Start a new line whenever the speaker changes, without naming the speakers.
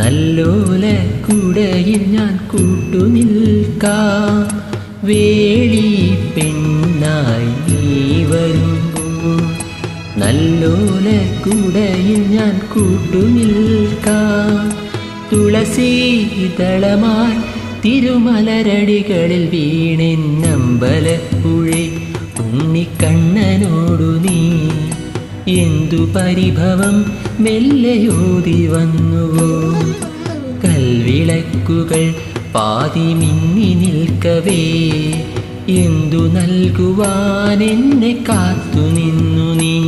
നല്ലോല കുടയിൽ ഞാൻ കൂട്ടുനിൽക്കാം. വേളി പെണ്ണായി നീ വരുമ്പോൾ നല്ലോല കുടയിൽ ഞാൻ കൂട്ടുനിൽക്കാം. തുളസീതളമായി തിരുമലരടികളിൽ വീണെന്നമ്പലപ്പുഴേ ഉണ്ണിക്കണ്ണനോടു നീ എന്തു പരിഭവം മെല്ലയോതി വന്നുവോ. കൽവിളക്കുകൾ പാതി മിന്നി നിൽക്കവേ എന്തു നൽകുവാൻ എന്നെ കാത്തു നിന്നു നീ.